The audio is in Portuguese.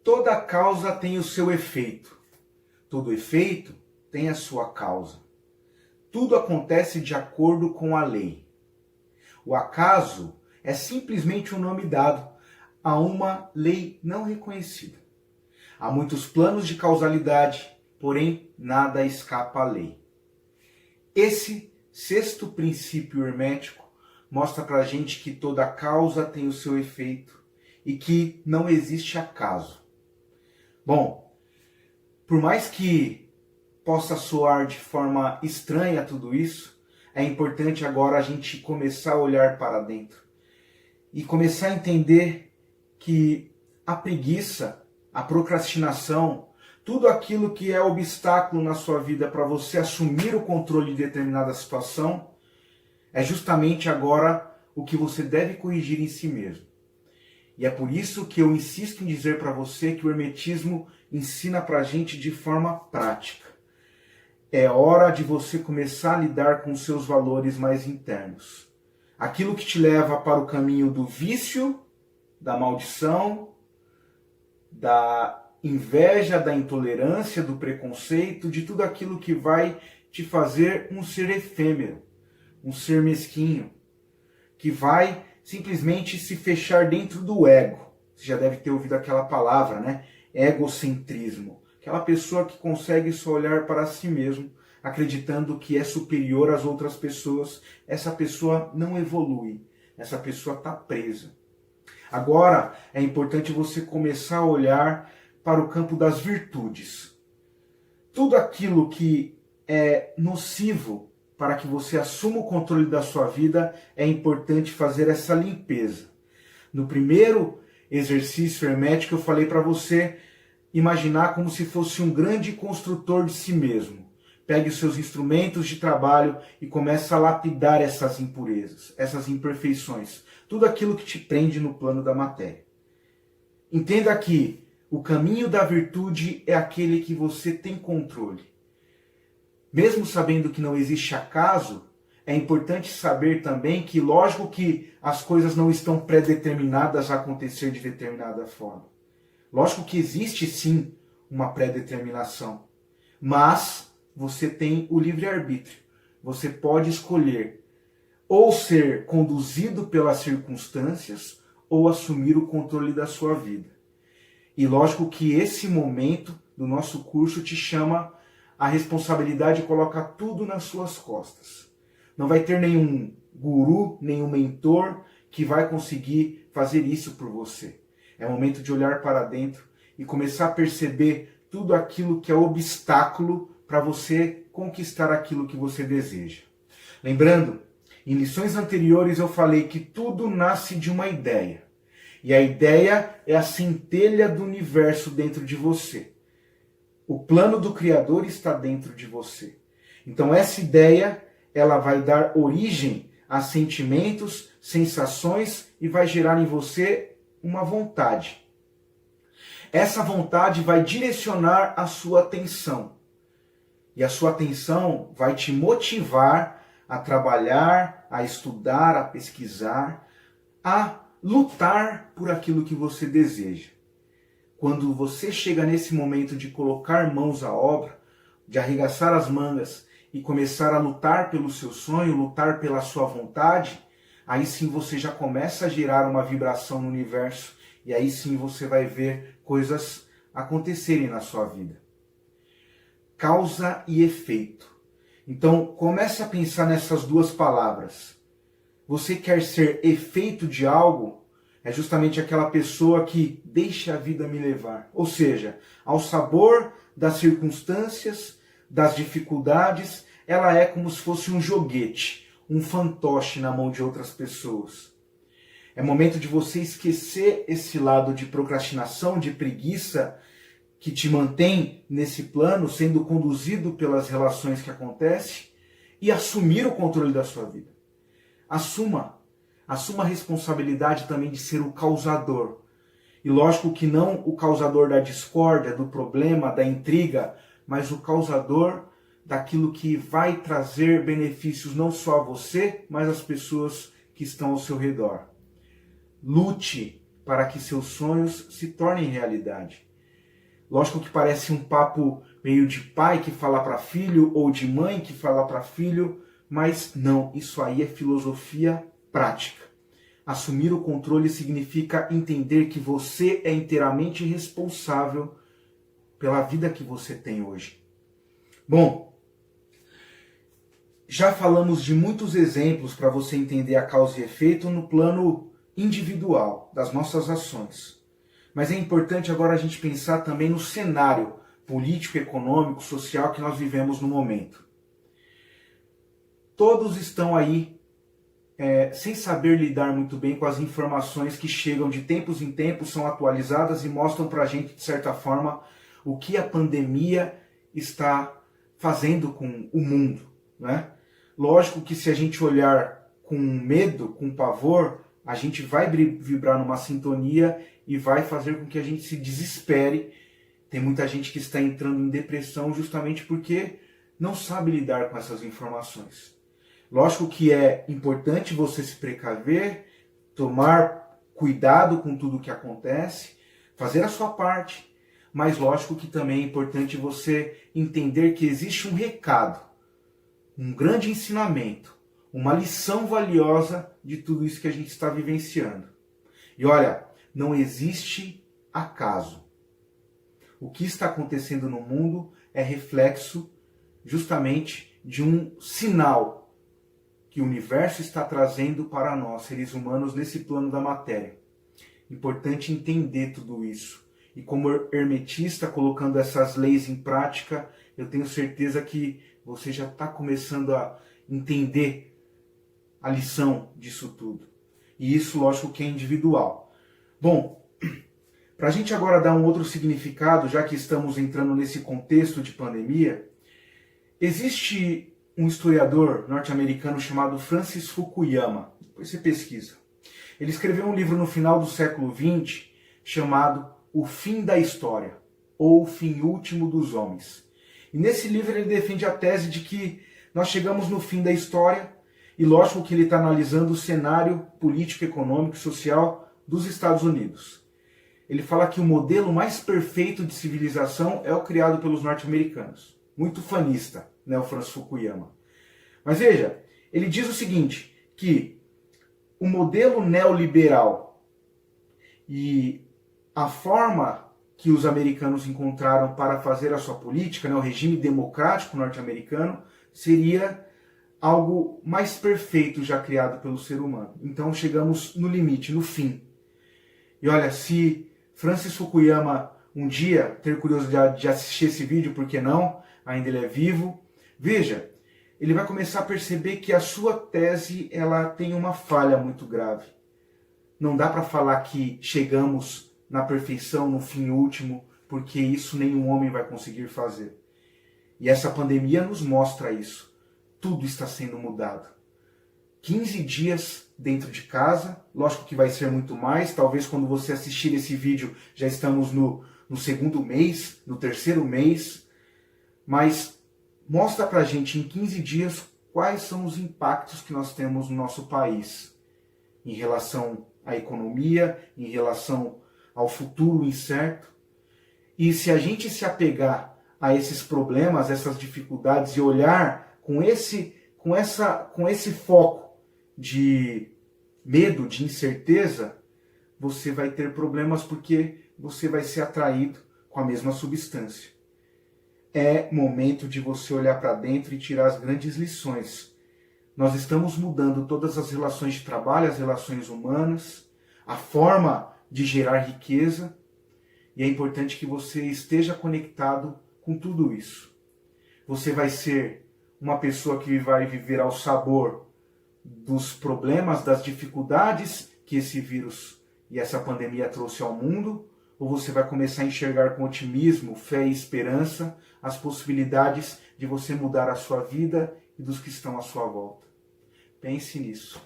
Toda causa tem o seu efeito. Todo efeito tem a sua causa. Tudo acontece de acordo com a lei. O acaso é simplesmente um nome dado a uma lei não reconhecida. Há muitos planos de causalidade, porém nada escapa à lei. Esse sexto princípio hermético mostra para a gente que toda causa tem o seu efeito e que não existe acaso. Bom, por mais que possa soar de forma estranha tudo isso, é importante agora a gente começar a olhar para dentro e começar a entender que a preguiça, a procrastinação, tudo aquilo que é obstáculo na sua vida para você assumir o controle de determinada situação, é justamente agora o que você deve corrigir em si mesmo. E é por isso que eu insisto em dizer para você que o hermetismo ensina para a gente de forma prática. É hora de você começar a lidar com os seus valores mais internos. Aquilo que te leva para o caminho do vício, da maldição, da inveja, da intolerância, do preconceito, de tudo aquilo que vai te fazer um ser efêmero, um ser mesquinho, que vai simplesmente se fechar dentro do ego. Você já deve ter ouvido aquela palavra, né? Egocentrismo. Aquela pessoa que consegue só olhar para si mesmo, acreditando que é superior às outras pessoas. Essa pessoa não evolui. Essa pessoa está presa. Agora é importante você começar a olhar para o campo das virtudes. Tudo aquilo que é nocivo para que você assuma o controle da sua vida, é importante fazer essa limpeza. No primeiro exercício hermético eu falei para você imaginar como se fosse um grande construtor de si mesmo. Pegue os seus instrumentos de trabalho e comece a lapidar essas impurezas, essas imperfeições, tudo aquilo que te prende no plano da matéria. Entenda que o caminho da virtude é aquele que você tem controle. Mesmo sabendo que não existe acaso, é importante saber também que, lógico que as coisas não estão pré-determinadas a acontecer de determinada forma. Lógico que existe sim uma pré-determinação, mas você tem o livre-arbítrio. Você pode escolher ou ser conduzido pelas circunstâncias ou assumir o controle da sua vida. E lógico que esse momento do nosso curso te chama a responsabilidade de colocar tudo nas suas costas. Não vai ter nenhum guru, nenhum mentor que vai conseguir fazer isso por você. É momento de olhar para dentro e começar a perceber tudo aquilo que é obstáculo para você conquistar aquilo que você deseja. Lembrando, em lições anteriores eu falei que tudo nasce de uma ideia. E a ideia é a centelha do universo dentro de você. O plano do Criador está dentro de você. Então essa ideia, ela vai dar origem a sentimentos, sensações e vai gerar em você uma vontade. Essa vontade vai direcionar a sua atenção. E a sua atenção vai te motivar a trabalhar, a estudar, a pesquisar, a lutar por aquilo que você deseja. Quando você chega nesse momento de colocar mãos à obra, de arregaçar as mangas e começar a lutar pelo seu sonho, lutar pela sua vontade, aí sim você já começa a gerar uma vibração no universo e aí sim você vai ver coisas acontecerem na sua vida. Causa e efeito. Então comece a pensar nessas duas palavras. Você quer ser efeito de algo? É justamente aquela pessoa que deixa a vida me levar. Ou seja, ao sabor das circunstâncias, das dificuldades, ela é como se fosse um joguete, um fantoche na mão de outras pessoas. É momento de você esquecer esse lado de procrastinação, de preguiça, que te mantém nesse plano, sendo conduzido pelas relações que acontecem, e assumir o controle da sua vida. Assuma a responsabilidade também de ser o causador. E lógico que não o causador da discórdia, do problema, da intriga, mas o causador daquilo que vai trazer benefícios não só a você, mas às pessoas que estão ao seu redor. Lute para que seus sonhos se tornem realidade. Lógico que parece um papo meio de pai que fala para filho ou de mãe que fala para filho, mas não, isso aí é filosofia prática. Assumir o controle significa entender que você é inteiramente responsável pela vida que você tem hoje. Bom, já falamos de muitos exemplos para você entender a causa e efeito no plano individual das nossas ações. Mas é importante agora a gente pensar também no cenário político, econômico, social que nós vivemos no momento. Todos estão aí sem saber lidar muito bem com as informações que chegam de tempos em tempos, são atualizadas e mostram para a gente, de certa forma, o que a pandemia está fazendo com o mundo, né? Lógico que se a gente olhar com medo, com pavor, a gente vai vibrar numa sintonia e vai fazer com que a gente se desespere. Tem muita gente que está entrando em depressão justamente porque não sabe lidar com essas informações. Lógico que é importante você se precaver, tomar cuidado com tudo o que acontece, fazer a sua parte, mas lógico que também é importante você entender que existe um recado, um grande ensinamento, uma lição valiosa de tudo isso que a gente está vivenciando. E olha, não existe acaso. O que está acontecendo no mundo é reflexo justamente de um sinal que o universo está trazendo para nós, seres humanos, nesse plano da matéria. Importante entender tudo isso. E como hermetista, colocando essas leis em prática, eu tenho certeza que você já está começando a entender a lição disso tudo. E isso, lógico, que é individual. Bom, para a gente agora dar um outro significado, já que estamos entrando nesse contexto de pandemia, existe um historiador norte-americano chamado Francis Fukuyama. Depois você pesquisa. Ele escreveu um livro no final do século XX chamado O Fim da História, ou O Fim Último dos Homens. E nesse livro ele defende a tese de que nós chegamos no fim da história, e lógico que ele está analisando o cenário político, econômico e social dos Estados Unidos. Ele fala que o modelo mais perfeito de civilização é o criado pelos norte-americanos. Muito fanista, né, o Francis Fukuyama. Mas veja, ele diz o seguinte, que o modelo neoliberal e a forma que os americanos encontraram para fazer a sua política, né, o regime democrático norte-americano, seria algo mais perfeito já criado pelo ser humano. Então chegamos no limite, no fim. E olha, se Francis Fukuyama um dia ter curiosidade de assistir esse vídeo, por que não? Ainda ele é vivo. Veja, ele vai começar a perceber que a sua tese ela tem uma falha muito grave. Não dá para falar que chegamos na perfeição, no fim último, porque isso nenhum homem vai conseguir fazer. E essa pandemia nos mostra isso. Tudo está sendo mudado. 15 dias dentro de casa, lógico que vai ser muito mais, talvez quando você assistir esse vídeo já estamos no segundo mês, no terceiro mês, mas mostra pra gente em 15 dias quais são os impactos que nós temos no nosso país em relação à economia, em relação ao futuro incerto. E se a gente se apegar a esses problemas, essas dificuldades e olhar com esse foco de medo, de incerteza, você vai ter problemas porque você vai ser atraído com a mesma substância. É momento de você olhar para dentro e tirar as grandes lições. Nós estamos mudando todas as relações de trabalho, as relações humanas, a forma de gerar riqueza, e é importante que você esteja conectado com tudo isso. Você vai ser uma pessoa que vai viver ao sabor dos problemas, das dificuldades que esse vírus e essa pandemia trouxe ao mundo, ou você vai começar a enxergar com otimismo, fé e esperança as possibilidades de você mudar a sua vida e dos que estão à sua volta. Pense nisso.